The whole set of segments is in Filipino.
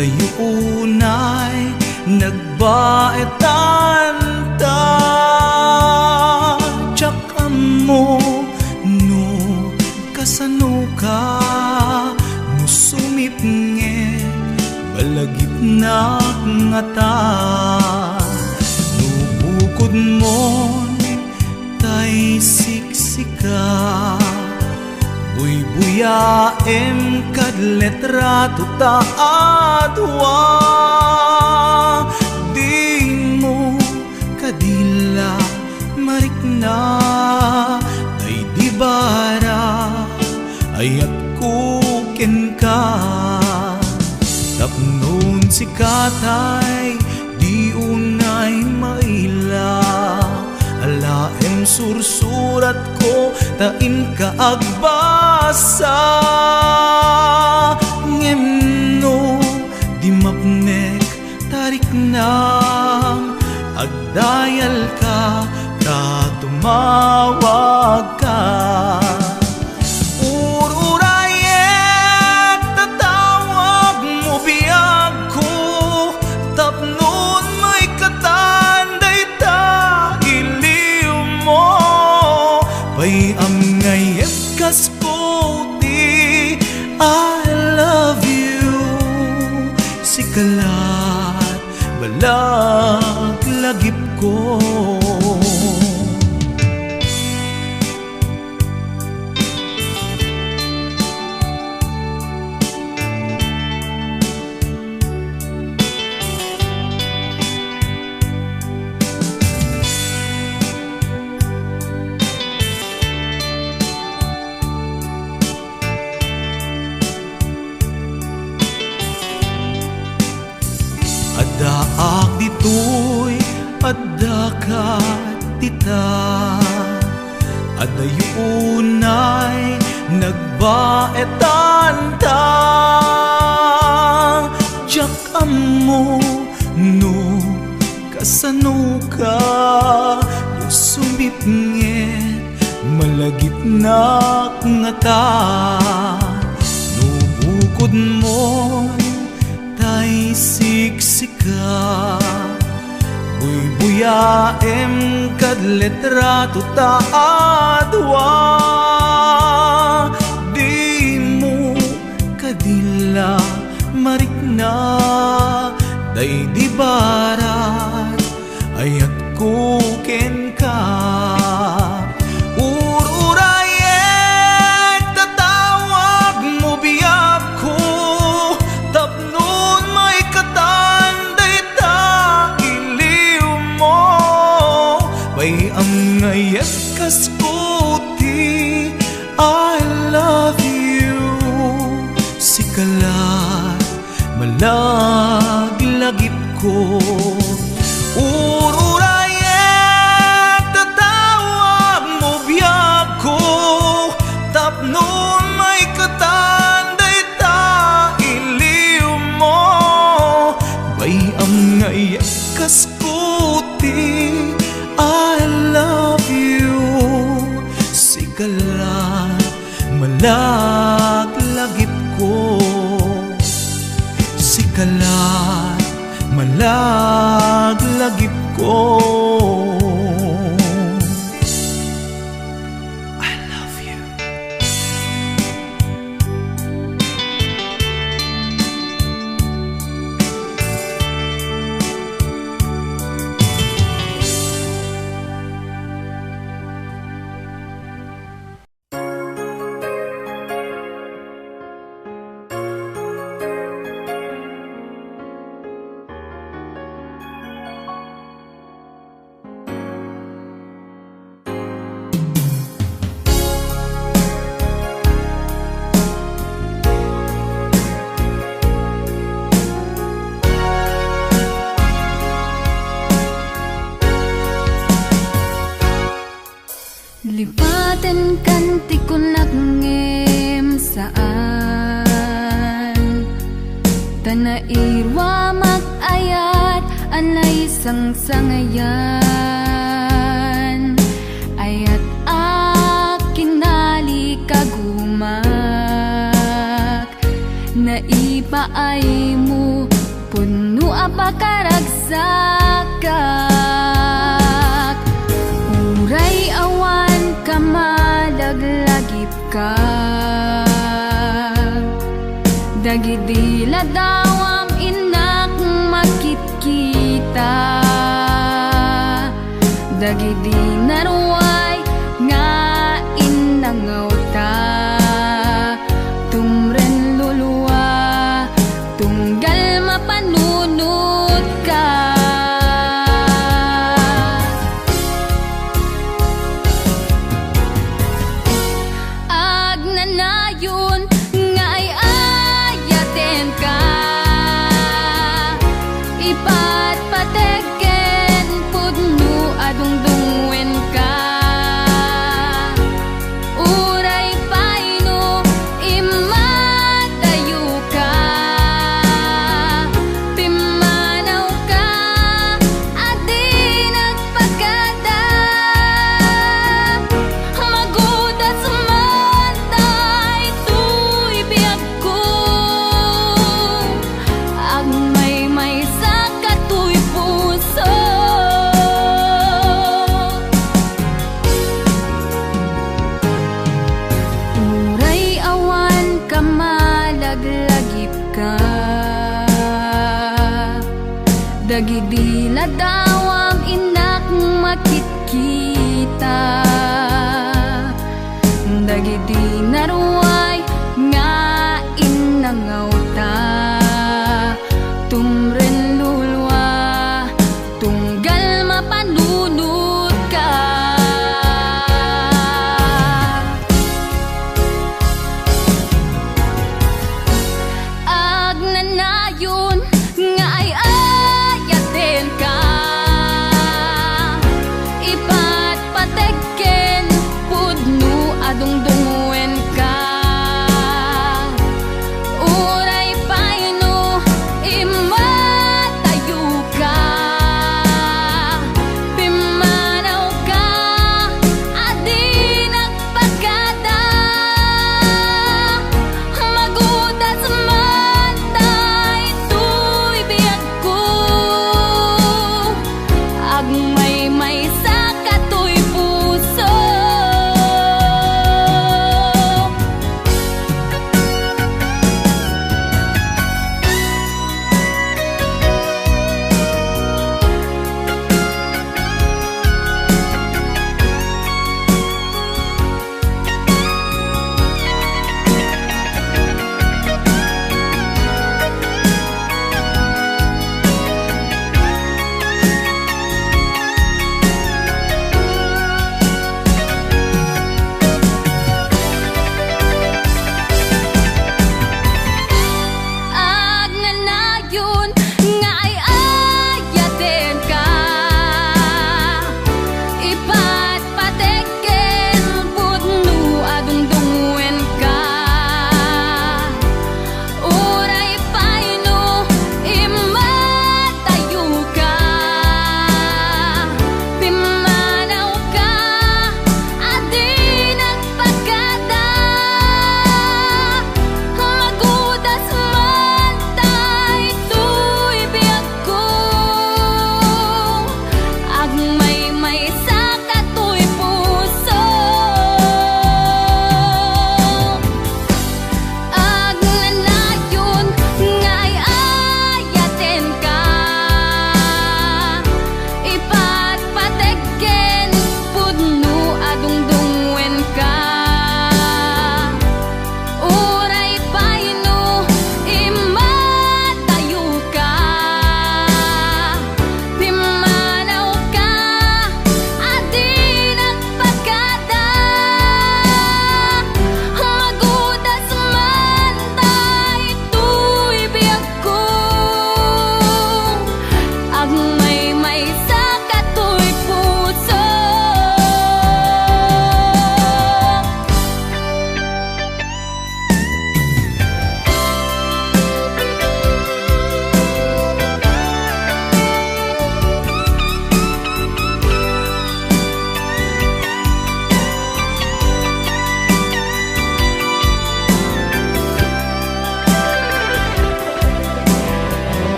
Adayunay nagbaetan ta Tsak mo no kasano ka no sumipnge balagip na ngata no bukod mo tay siksika buyaem kad letrato ta adwa di mo kadila marikna ay di bara ayat kuken ka tapnon si katay di unay maila alaem sursurat ko tain ka agbasa ngemno di mapnek tarik nang agdayal ka ta tumawag ka ururayek tatawag mo biyag ko tapnon may katanday ta iliw mo pay am ngayet kasputi I love you sikalat balag lagip ko Adaak ditoy adakat tita adayunay nagbaetan ta jak amo no kasano ka no sumipnget malagip na ngata no bukod mo tay siksika buyaem kad letrato ta adwa di mo kadila marikna day di barat ayat kuken ka ururayek tatawag mo biyag ko tapnon may katanday ta iliw mo pay ang ngayat kasputi I love you sikalat malaglagip ko ururayek tatawag mo biyag ko tapnon may katanday ta iliw mo bay ang ngayat kasputi I love you sikalat malaglagip ko sikalat malaglagip ko I love you. Lipatan kanti ko nagngem saan Tanairwa mag-ayat anay sang-sangayan Ayat akinali kagumak Naipaay mo puno apakaragsakak uray awan ka malaglagip ka dagidila dawam inak makitkita dagidi naruay nga inangawta tumren luluwa tunggal mapanunot ka agnanayon nga ay ayaten ka ipatpateken pudno adungdungwen ka uray paino imatayo ka pimanaw ka adi nagpagada magudat sumantay tuy biyag ko agmay sa katuy puso uray awan ka malaglagip ka dagidila dawam inak makitkita dagidi naruay nga inangawta tumren lulwa tunggal mapanunot ka agnanayon nga ay ayaten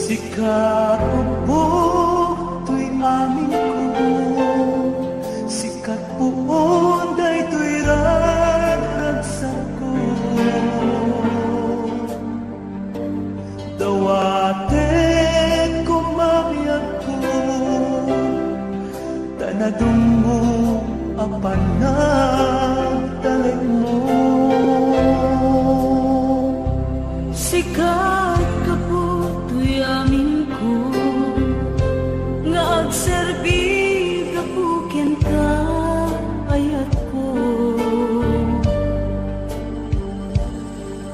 Sikat po tuy amin ko, sikat po day tuy ragsak ko. Dawate ko mamiyak ko, tanadong mo apan na talay mo. Sikat ka po tuy amin ko, nga agserbi ka po ken ka ayat ko.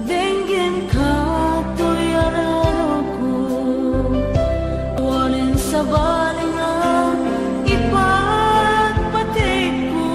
Denggen ka tuy araro ko, walin sa baling ang ipagpatik ko.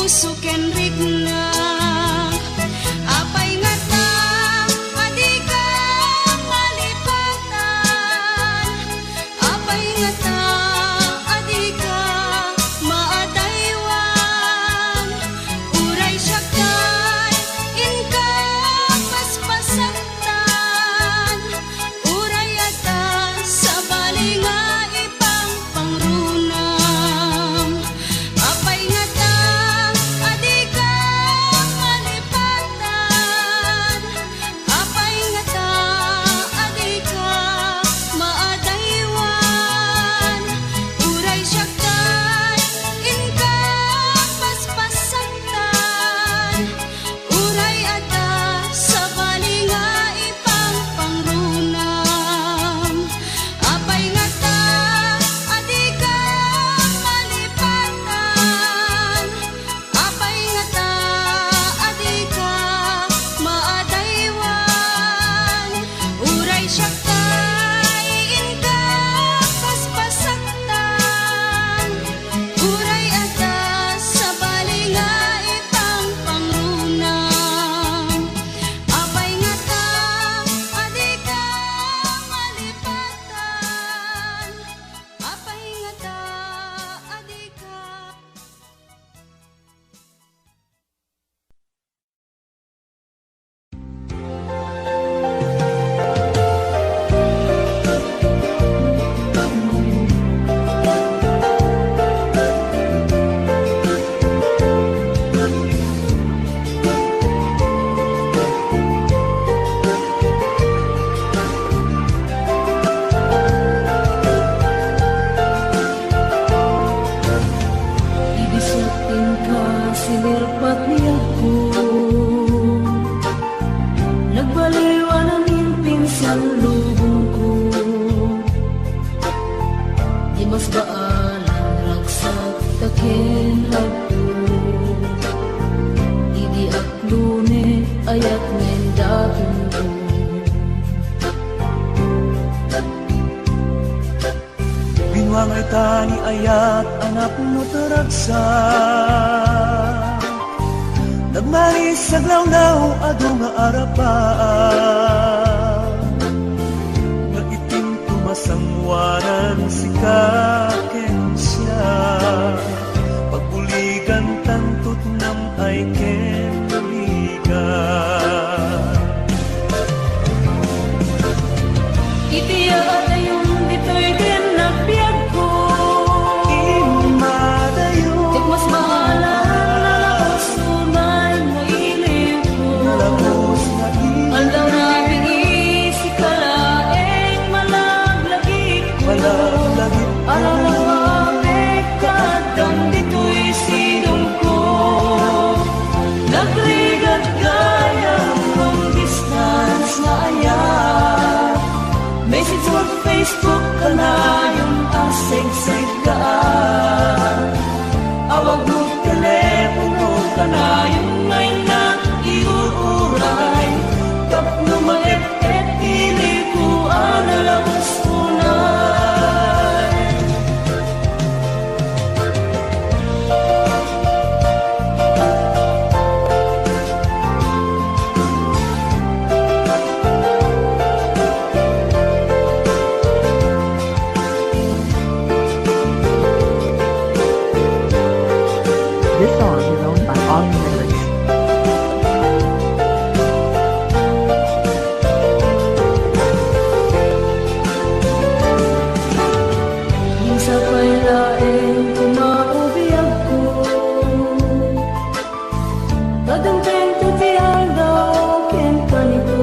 puso ken rigna. Apay nga ta, adi ka malipatan. Apay nga ta, adi ka maadaywan. Uray siya kay inka paspasaktan. Uray ata sa bali nga ipang pangrunam. Apay nga ta, adi ka malipatan. Apay nga ta, adi ka maadaywan. Uray siya kay inka paspasaktan. Uray ata sa bali nga ipang pangrunam. Apay nga ta, adi ka malipatan. Apay nga ta, adi ka maadaywan. Uray siya kay inka paspasaktan. Uray ata sa bali nga ipang pangrunam. Apay nga ta, adi ka malipatan. Apay nga ta, adi ka. Ibisatin ka, sinirpat niya ko. Nagbaliwan ang pinsan lubong ko. Di mas baalan, ragsak, takin, hagdo. Idi at lune, ayat ngendahin ko. Binwangay tani ayat anak mo taragsa. Nagmanis sa glawnaw ado nga arapaan. Nga itim tumasangwanan si kaken siya. Pagbuligan tantot nam ay ken buligan. Itiya at ayun, dito'y din nagbiag ko. Imadayo Tit mas maalan na nakasunay mo ilim ko. Lagos na Aldaw na bigisi kalaeng malaglagit ko. Malaglagit ko. Alalawamik kadang dito'y silong ko. Nagrigat gaya long distance na ayat. Message mo Facebook ka na yung asig-sig ka. Awag mo telepono ka na yung ngay na iuuray. Tapno maet-et ilikuan na labas tunay. This song is owned by all members. Minsan pa'y laeng kumaubiyak ko. Kadang tento tiyang daw ken kanito.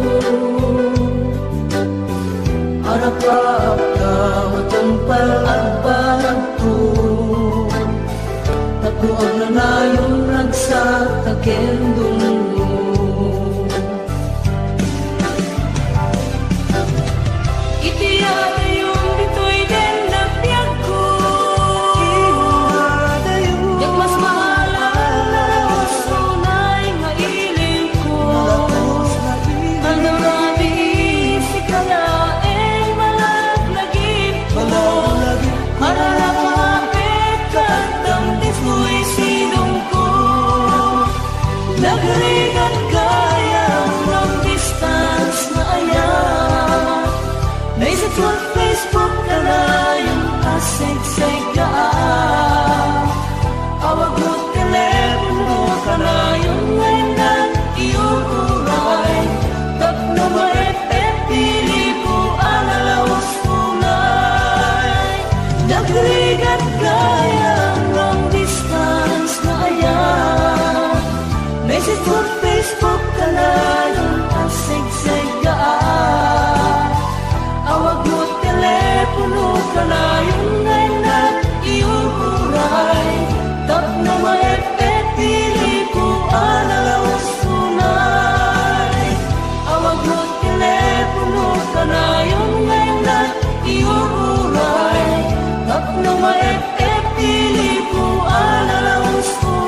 Harap-harap ka matumpal at balag ko. Tatlo ang nanayong ragsak taken dungo. Itiyak yung dito'y din nagbiag ko. Yak mas mahalan na sunay nga ilim ko. Aldaw na bihisi kalaeng malaglagit ko. Harap-harap kadang dito'y silong ko. Facebook, Facebook kanayon ang sigsig kaan. Awag mo telepono kanayon ngay na iyong uray. Tap na maepet pili ko alalaos tunay. Awag mo telepono kanayon ngay na iyong uray. Tap na maepet pili ko alalaos tunay.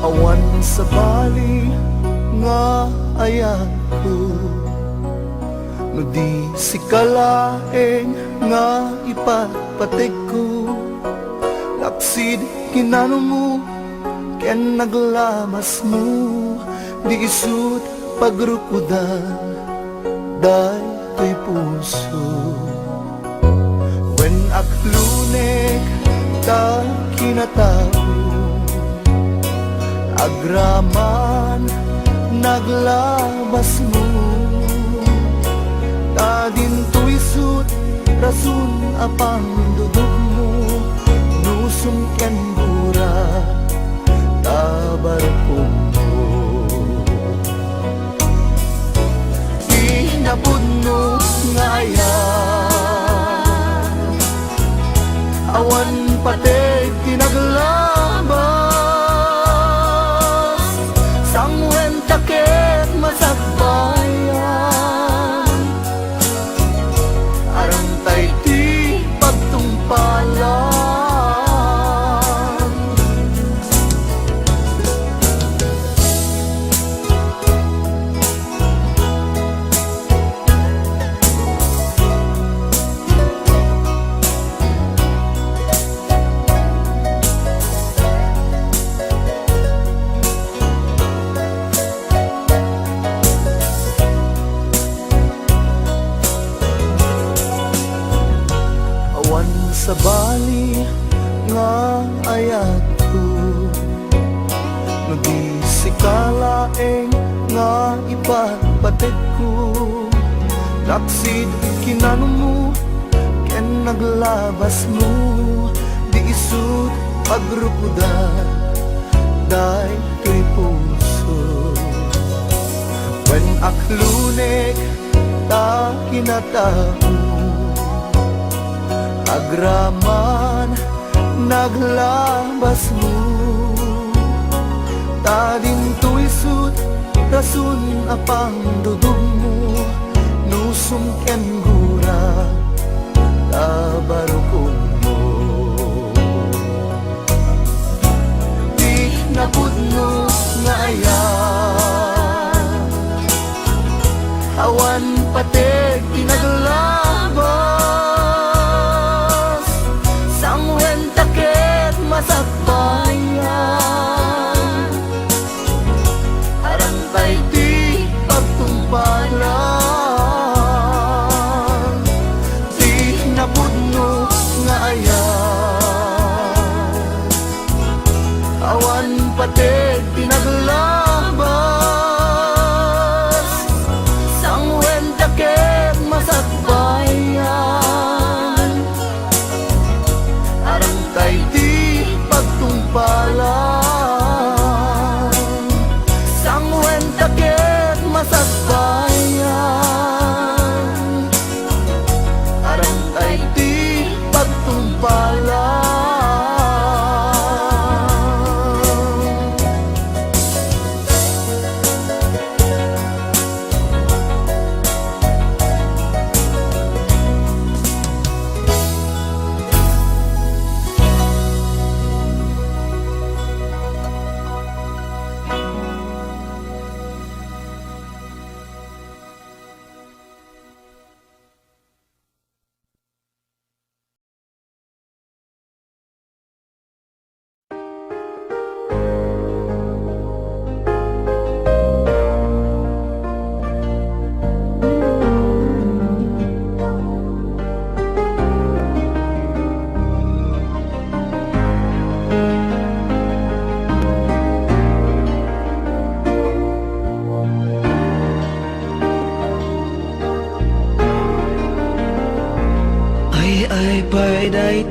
Awan sa bali nga ayan ko, no di si kalaeng nga ipatpatig ko. Lapsid kinano mo, ken naglamas mo, di isut pagrukudan, day to'y puso. When aklunek ta kinatao, agraman naglabas mo, tadin to'y sut rasun apang dudog mo, nusong ken bura tabar mo. Inapod mo nga ayan, awan patek tinaglabas, sangwen takit masagbayan, arang tay ti pagtungpalan. Sa bali nga ayat ko, no di si kalaeng nga ipatpatig ko. Lapsid kinano mo, ken naglabas mo, di isut pagrukudan, day to'y puso. When aklunek ta kinatao, agraman naglabas mo, tadin to'y sut rasun apang dudog mo, nusong ken gura tabarukon mo. Di napud mo nga ayan, awan patek tinaglabas, sangwen takit masakbayan, arang tay di pagtumpalan. Di napud mo nga ayan, awan patek tinaglabas, sangwen takit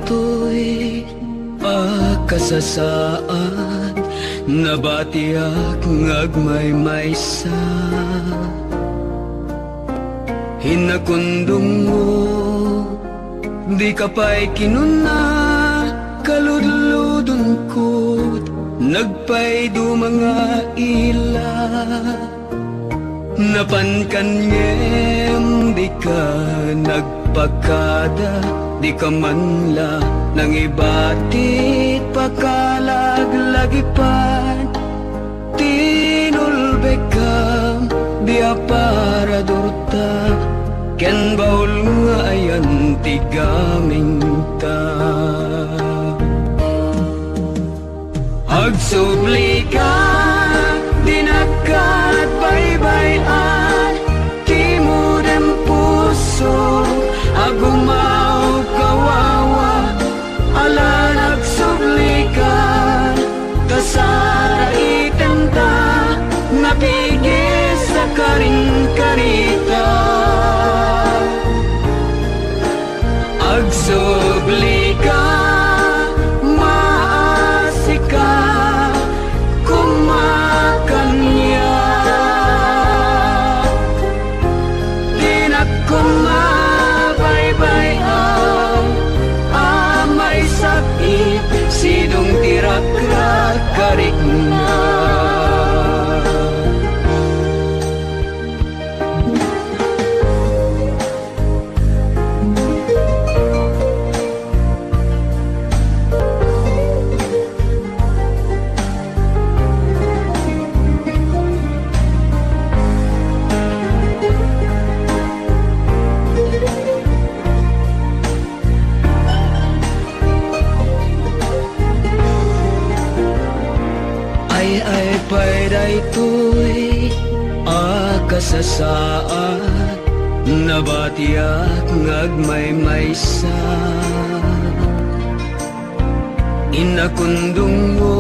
daytoy kasasaan nabatiak ngagmaymaysa hinakundong mo di ka pa'y kinuna kaludludon ko't nagpay do mga ila napankanyem di ka nagpakada di ka manla nang ibatit pakalaglagipan tinulbekam di aparadorta ken baul nga ayan tigaming ta agsubli ka dinakat baybayan timudem puso agumaw kawawa ala nagsubli ka kasara itenta napigis sa karing-karita agsubli ka maasika kumakanya dinakumabaybayan amay sakit sidong tirak-rak karikna ay pa'y daytoy kasasaan nabatiak ngagmaymaysa inakundong mo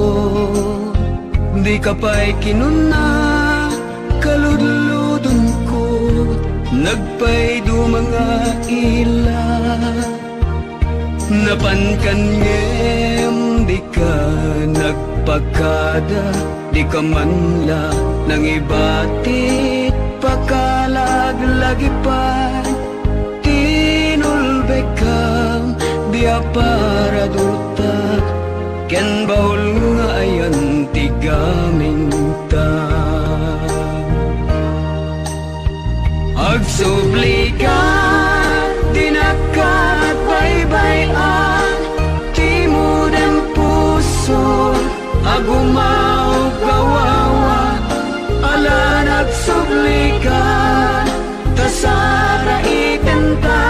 di ka pa'y kinuna kaludludon ko't nagpay do mga ila napankanyem di ka nagpakada di ka manla nang ibatit pakalaglagipan tinulbekam di aparadorta ken baul nga ayan tigaming ta agsubli ka dinakat baybayan timudem puso agumaw kawawa ala nagsubli ka kasara itenta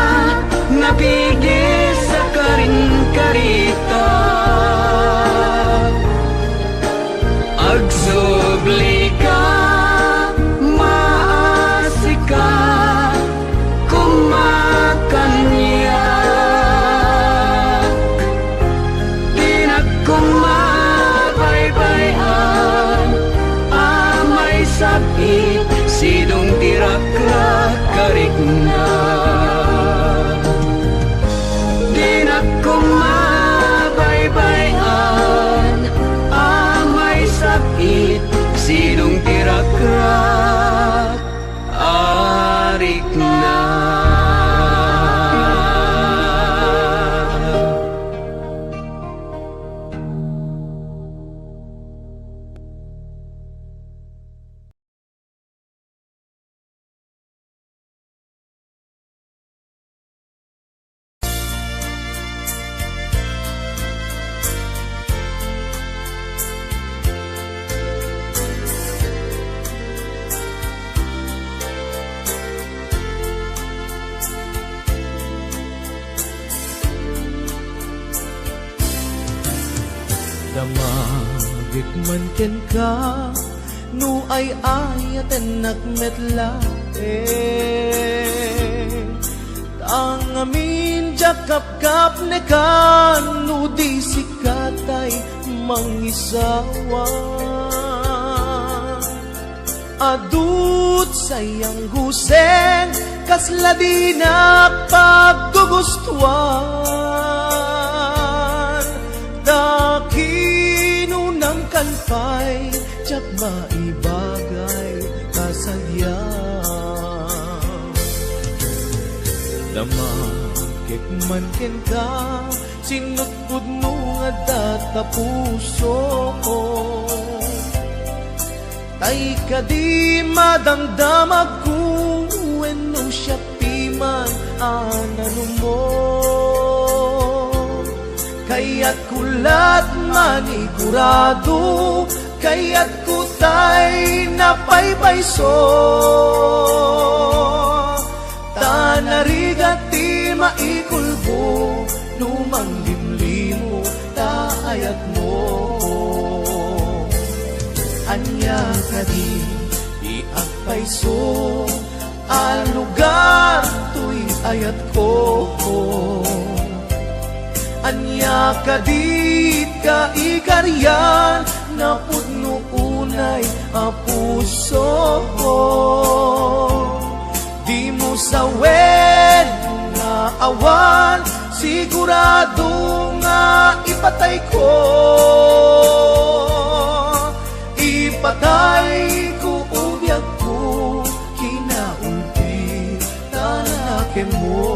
napigis sa karing-karita agsubli ka maasika kumakanya dinakumabaybayan amay sakit sidong tirak-rak karikna dinakumabaybayan amay sakit sidong tirak-rak arikna Damagit man ken ka nu ay ayaten nakmetla ang amin jakap-kap ne kan nu di sikatay mangisawa adut sayang huseng kasla di na paggugustuhan Dakinunang kalpay Tsak maibagay kasadya Damakik man ken ka Sinutpud mo nga data puso Tay ka di madamdamag ko Wenno siya piman anano mo Kaya't kulat manigurado Kaya't kutay napaypayso Tanarigat ti maikulbo Numang limlimo taayat mo Anya ka di iagpayso Ang lugar to'y ayat ko Anya ka di ka ikaryan Na pudno unay a puso Di mo sawen nga awan Sigurado nga ipatay ko Ipatay ko ubiyag ko Kinaulti tanake mo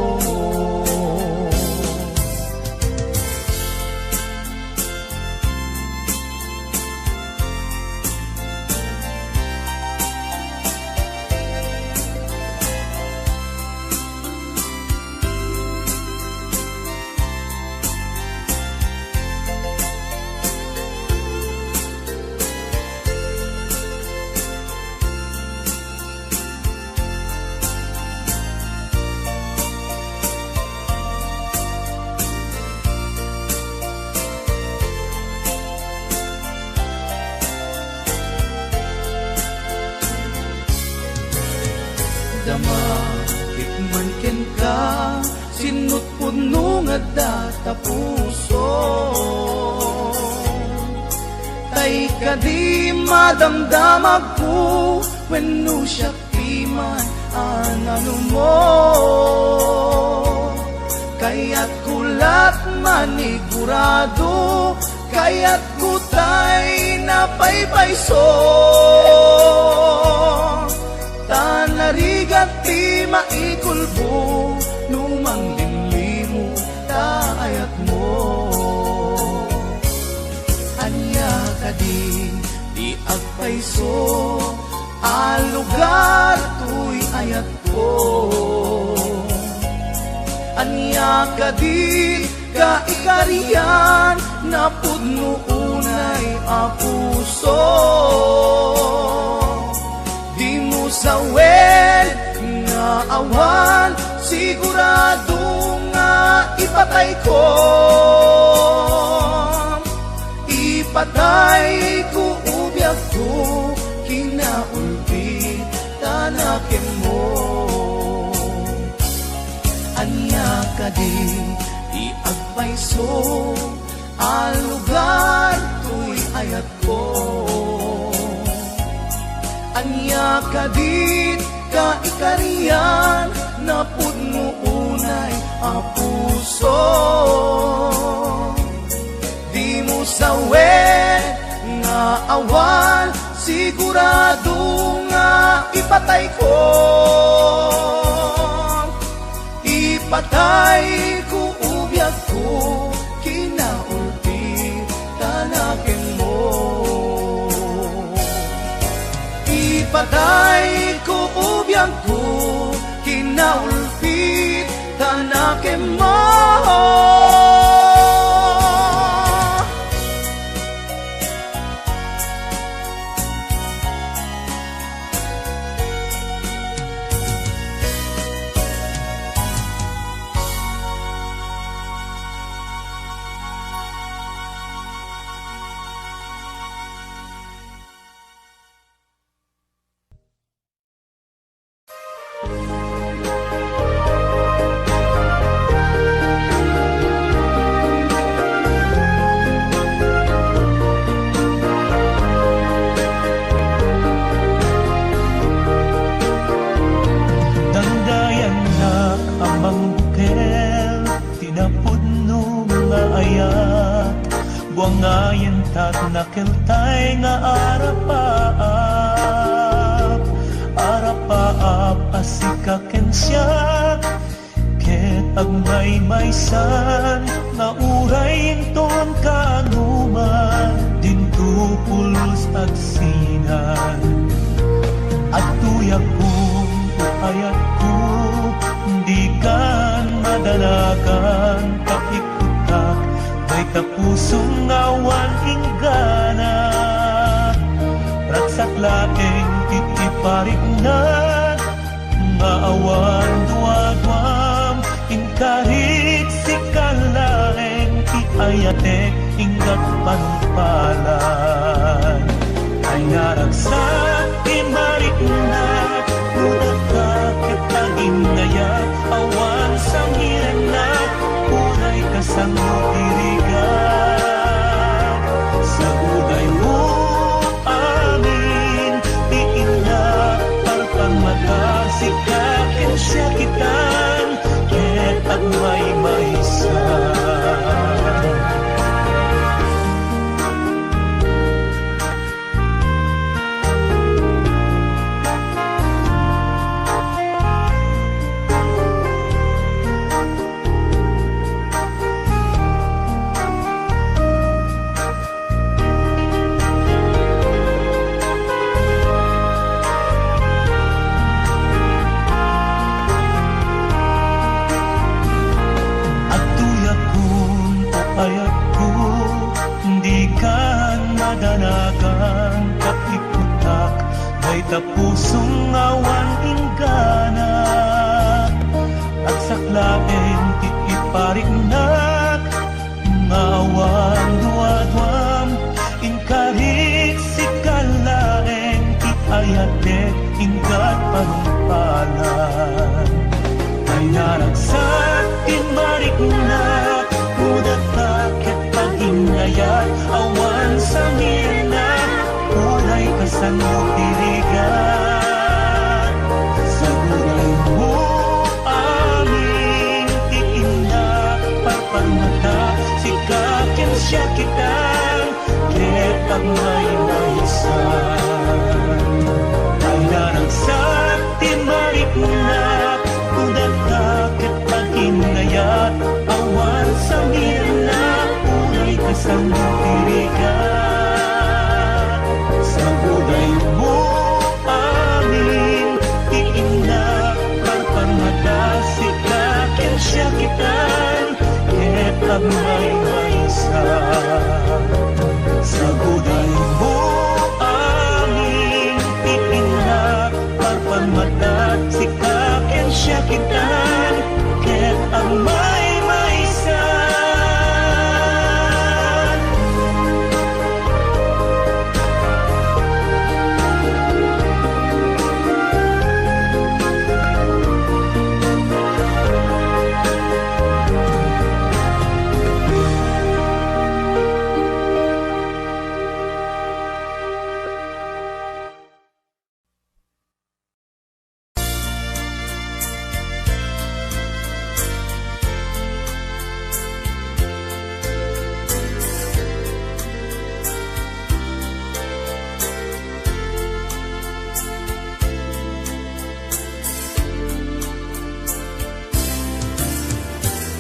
Damakik man ken ka Sinutpud no nga data puso Tay ka di madamdamag ko Wenno siya piman anano mo Kaya't kulat manigurado Kaya't kutay napaypayso Tanarigat ti maikulbo Numang limlimo taayat mo Anya ka di agpayso Ang lugar to'y ayat ko Anya ka di ka ikariyan Na pudno unay a puso Di mo sawen nga awan Sigurado nga ipatay ko Ipatay ko ubiyag ko Kinaulpi tanakin mo Anya ka di iagpayso Ang lugar to'y ayat ko Anya ka di ka ikariyan Na pudno unay a puso Di mo sawen nga awan Sigurado nga ipatay ko Ipatay ko ubiyag ko Kinaulpi tanakin mo Ipatay ko ubiyag ko Kinaulpi tanakin mo agmay-maysan nga uray inton kaanuman dinto pulos at sinan at tuyag kong ayat ko di kan madalagan kapikutak may tapusong ngawan inggana raksak laeng titiparik na maawan duwagwam inkarit si kalaeng ti ayatek inggat panumpalan ay naragsak imarik na udat ka kitaging ngayak awan sang hirenak unay kasanggo dirigan sa uday mo amin diin na parpang magasikakin siya kitan ket agmay-maysan. Madanagan kapiputak may tapusong awan inggana at saklaen titiparignak maawan duadwam inkarit si kalaeng ti ayatek inggat panumpalan ay naragsak inmarignak udat takit pag-ingayat awan sa mirna unay kasanggo dirigan sa gulay mo aming tiin na parpangmata sikakin siya kitan ket agmay-maysan ay naragsak timariknak udat takit pag-ingayat awan sa mirna unay kasanggo dirigan sa buday mo amin tiin na parpangmata sikakin siya kitan ket agmay-maysan sa buday mo amin tiin na parpangmata sikakin siya kitan ket agmay-maysan.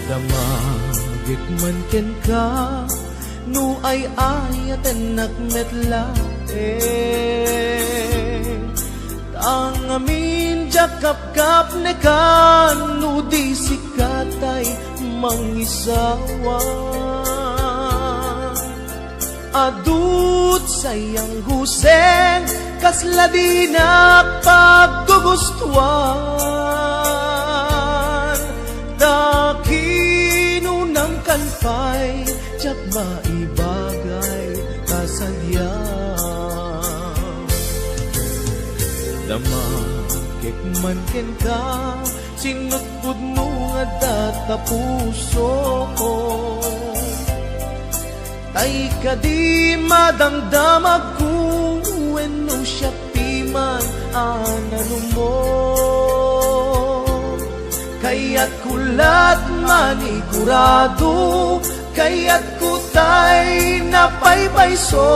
Damagit man ken ka nu ay ayaten nakmetla tangamin jakap-kap ne kan nu di sikatay mangisawa adut sayang huseng kasla di na paggugustuhan dakinunang kanpay tsak maibagay kasagyang damakik man ken ka sinutpud mo nga data puso ko tay ka di madamdamag ko wenno siya piman anano mo kaya't kulat manigurado kaya't kutay napaypayso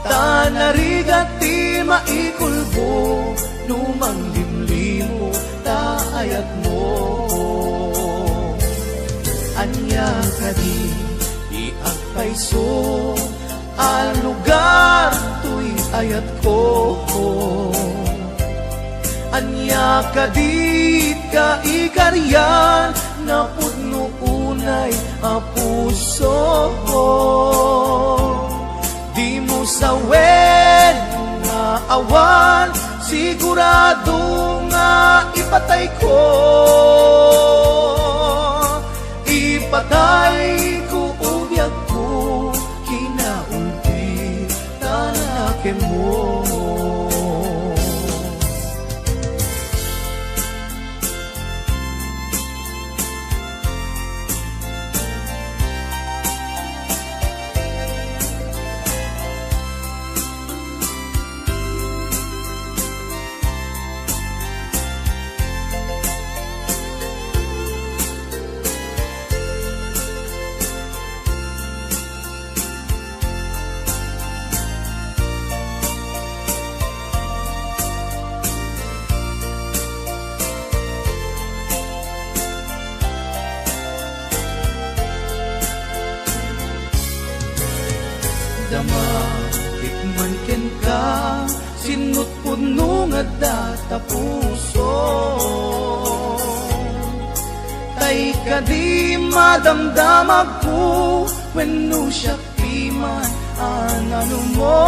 tanarigati maikulbo numang limlimo ta ayat mo. Anya kadi iagpayso ang lugar tuy ayat ko. Anya kadit ka ikaryan na pudno unay a puso ko. Di mo sawen nga awan, sigurado nga ipatay ko. Ipatay ko ubyak ko, kinaulti tanake mo. Dama, ikman ken ka, sinut puno nga data puso. Tay ka di madamdamag ko, wenno siya piman anano mo.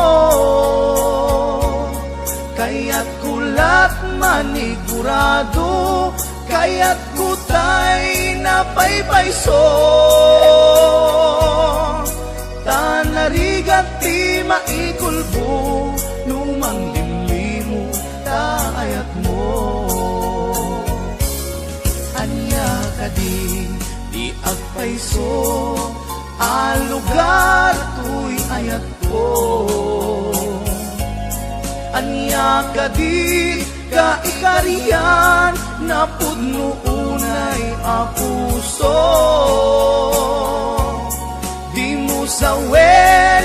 Kaya't kulat manigurado, kaya't kutay napaypayso. Tanarigat ti maikulbo, numang limlimo taayat mo. Anya kadi di agpayso, ang lugar tuy ayat ko. Anya kadi ka ikariyan, na pudno unay a puso. Di mo sawen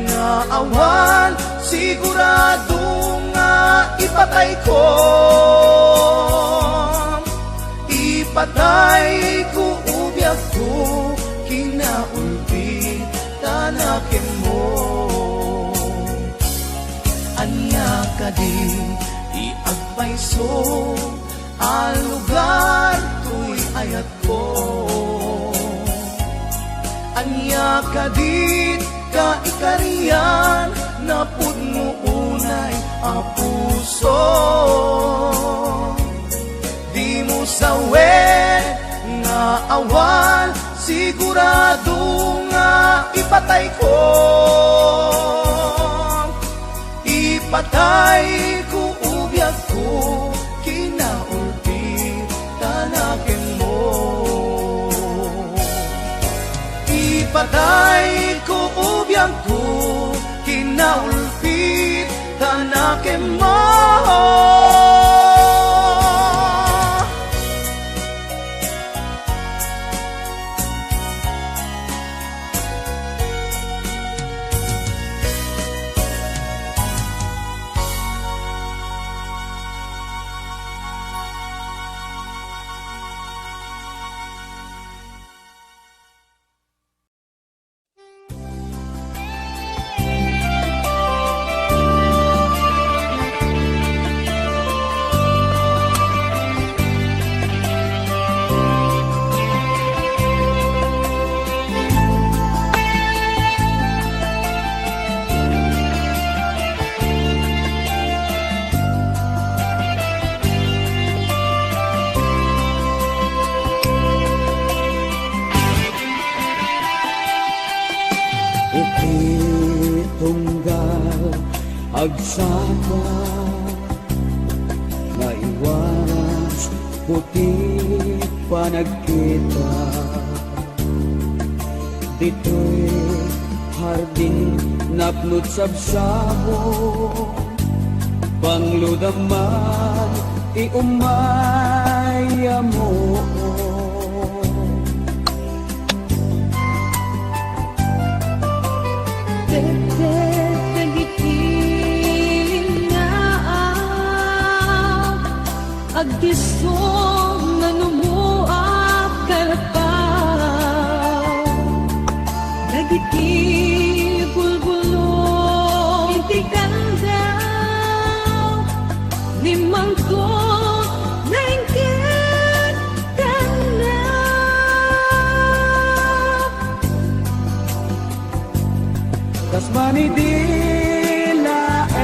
nga awan, sigurado nga ipatay ko. Ipatay ko ubyak ko, kinaulpi tanakin mo. Anya kadi iagpayso, ang lugar tuy ayat ko. Anya kadit ka ikariyan, na pudno unay a puso. Di mo sawen nga awan, sigurado nga ipatay ko. Ipatay ko ubyak ko, kinaulpi tanakin mo. Ipatay ko ubyak ko, kinaulpit tanakin mo. Agsaka na iwanas, puti pa nagkita. Dito'y hardin napnut sabsabo, pangludaman iumaya mo. Agdisong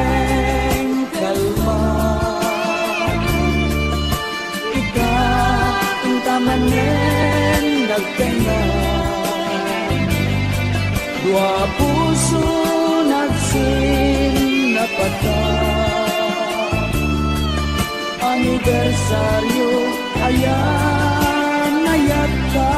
eng kalma. Ika ang tamanen nagtenga, dua puso nagsinapata. Anibersaryo ayan ayat ka.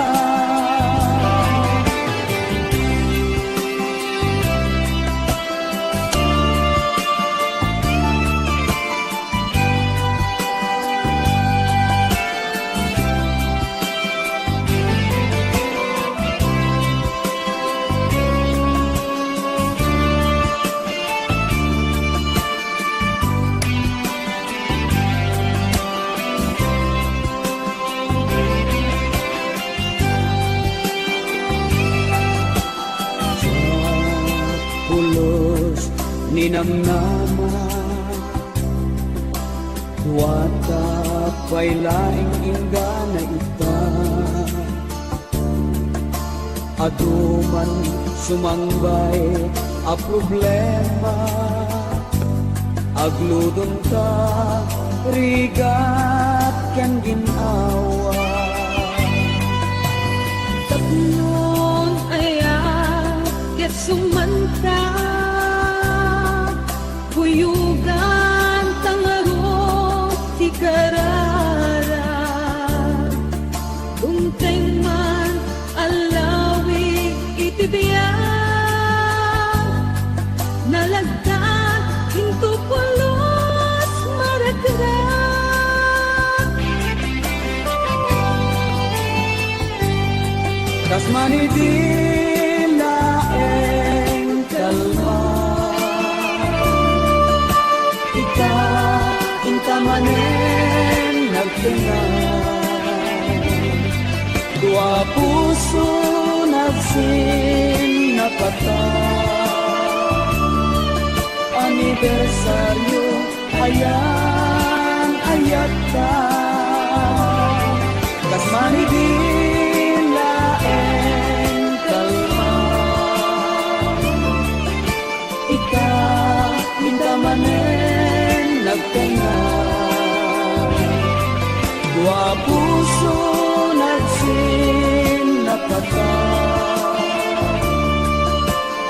Ninamnama wata pailaing ingga na ita, aduman sumangbay a problema, agludon ka rigat kan ginawa. Tapunon ayan ket sumanta, kuyugan tangaro ti karara, unteng man alawi itibiyan, nalagdan hinto pulos maragrak. Kas manidila eng kalma, ika ang tamanen nagtenga, dua puso nagsinapata. Anibersaryo ayan ayat ka. Kas manidila eng kalma, ika ang tamanen nagtenga, dua puso nagsinapata.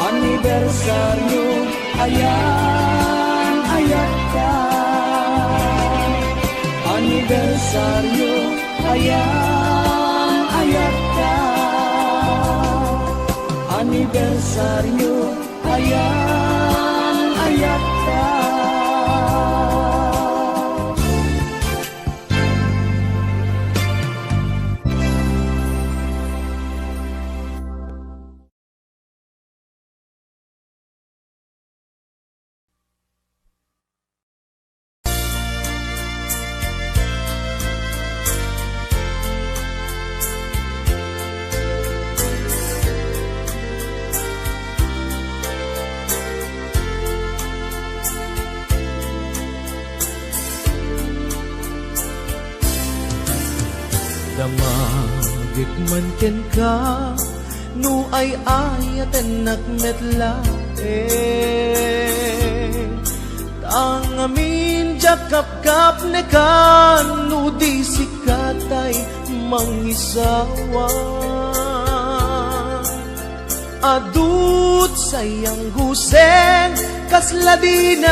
Anibersaryo ayan ayat ka. Anibersaryo ayan ayat ka. Anibersaryo ayan ayat ka. Damagit man ken ka, nu ay ayaten nakmetla tangamin jakap-kap ne kan, nu di sikatay mangisawa. Adut sayang gusen kasla di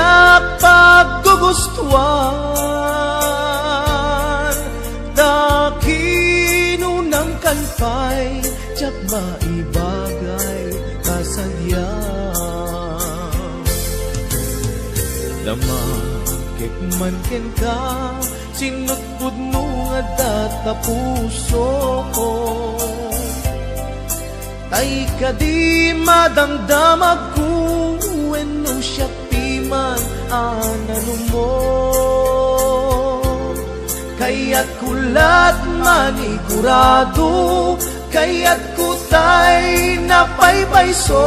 paggugustuhan, dakinunang kanpay tsak maibagay kasadyang. Damakik man ken ka, sinutpud mo nga data puso ko, tay ka di madamdamag ko wenno siya piman anano mo. Kaya't kulat manigurado, kaya't kutay napaypayso,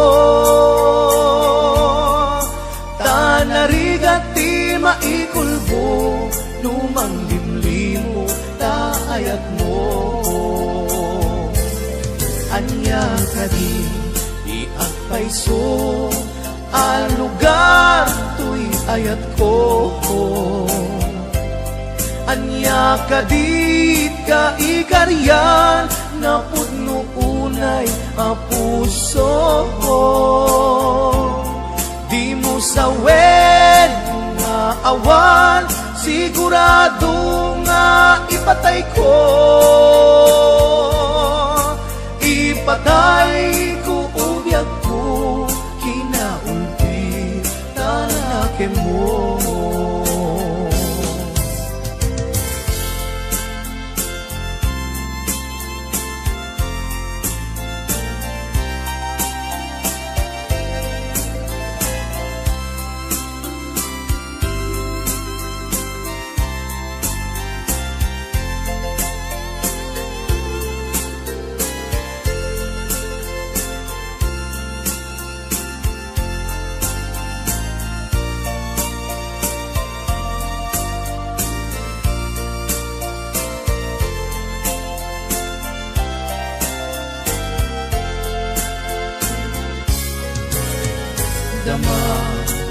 tanarigati maikulbo, lumang limlimo taayat mo. Anya ka di iagpayso, alugar to'y ayat ko. Anya kadit ka ikaryan na pudno unay a puso ko. Di mo sawen nga awan, sigurado nga ipatay ko. Ipatay ko ubiyag ko, kinaulti tanake mo.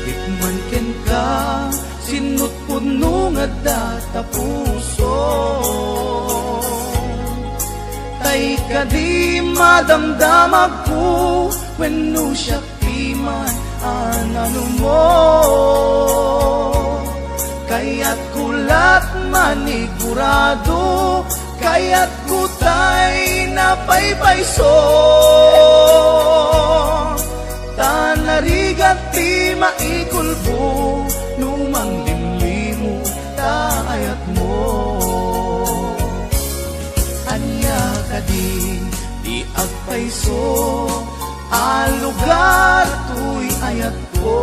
Ikman ken ka, sinut puno nga data puso. Tay ka di madamdamag ko, wenno siya piman anano mo. Kaya't kulat manigurado, kaya't kutay napaypayso. Tanarigat ti maikulbo, numang limlimo taayat mo. Anya ka di agpayso, alugar tuy ayat ko.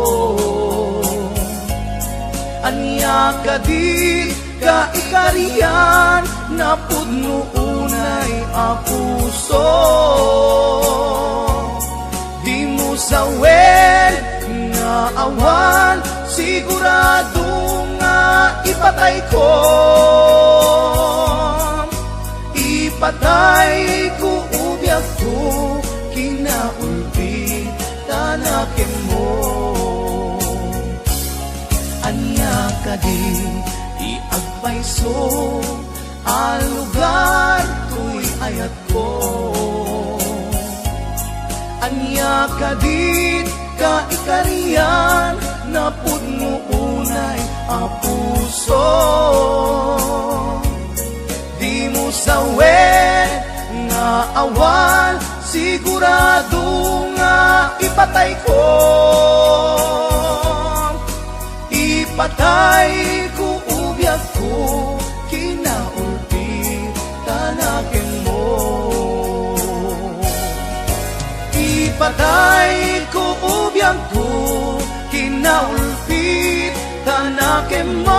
Anya ka di ka ikariyan, na pudno unay a puso. Sawen nga awan, sigurado nga ipatay ko. Ipatay ko ubiyag ko, kinaulpi tanakin mo. Anya ka di agpayso, alugar tuy ayat ko. Anya kadit ka ikariyan, na pudno unay a puso. Di mo sawen nga awan, sigurado nga ipatay ko. Ipatay ko ubiyag ko, kinaulpi tanakin mo. Ipatay ko ubiyag ko, kinaulpit tanake mo.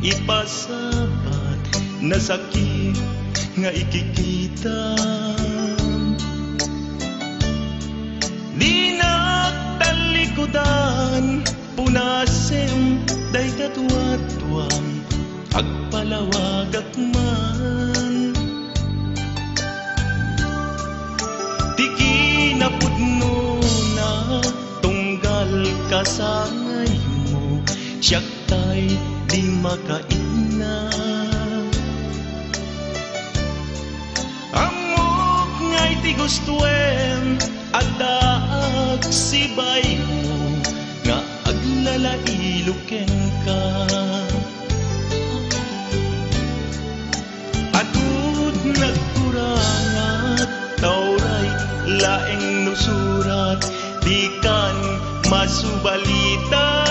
Ipasabat na sakit nga ikikita, di nagtalikodan, punasem day katuwatwang agpalawagak man. Tiki na pudno na tunggal kasangay mo, siyak tay di makaina. Amok nga'y ti gustuem at daag sibay mo, nga aglalailuken ka. Agud nagkurangat masubalitan.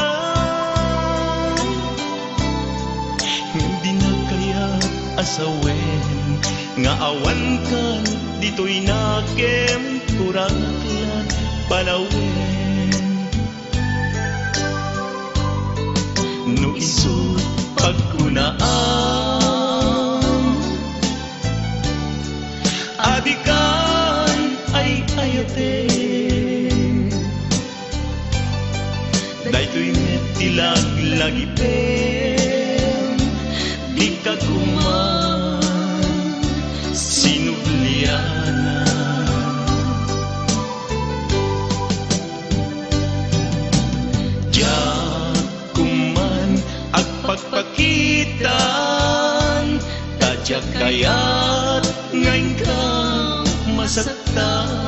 Hindi na kaya asawen, nga awan kan dito'y nakem kuraklan panawen. No isut pagkunaan, adikan ay ayate. Daytoy metilag lagi pen, di ka kuman sinubliana. Diyan kuman ag pagpakitan, tadyak kaya't ngayon ka masaktan.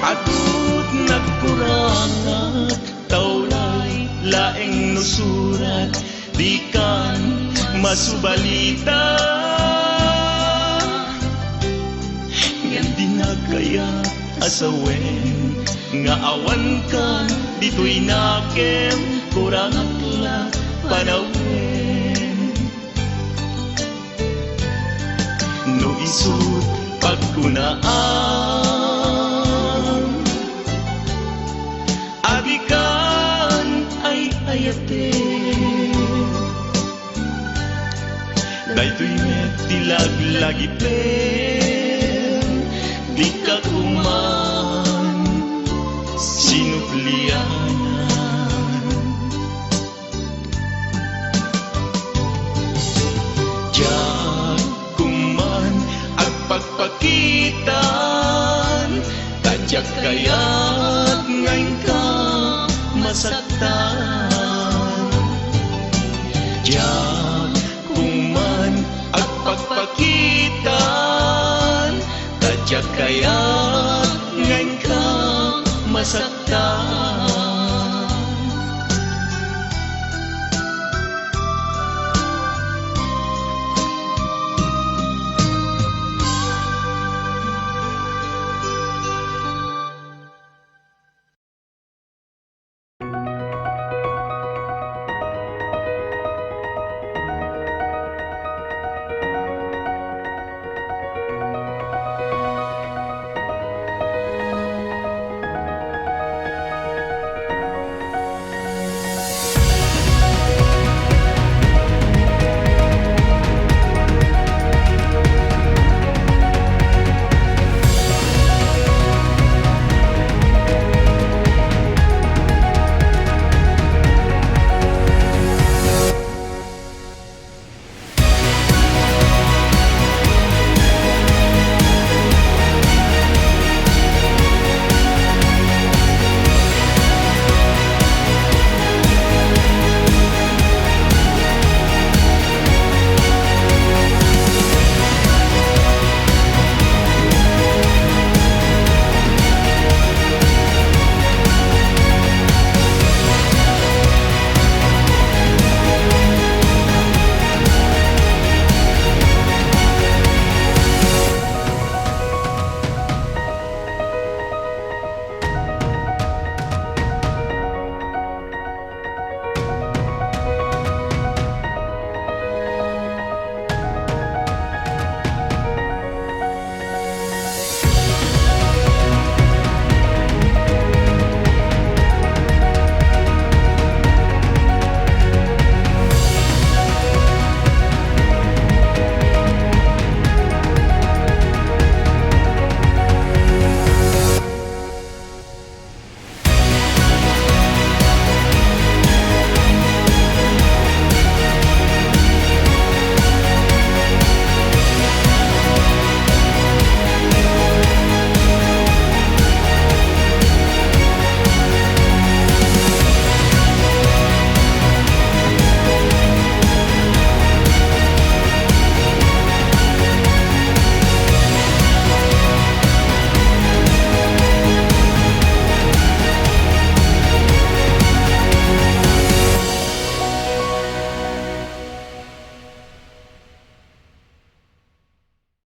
Adut nagkurangat, taulay laeng nusurat, di kan masubalita. Nga di na kaya asawen, nga awan kan dito'y nakem kurangat la panawen. No isut pagkunaan, adikan ay ayate. Daytoy metilag lagi pen, di ka kuman sinupliana. Diyan kuman ag pagpakitan, tadyak kaya't ngayon ka masaktan. Diyan kuman ag pagpakitan, tadyak kaya't ngayon ka masaktan.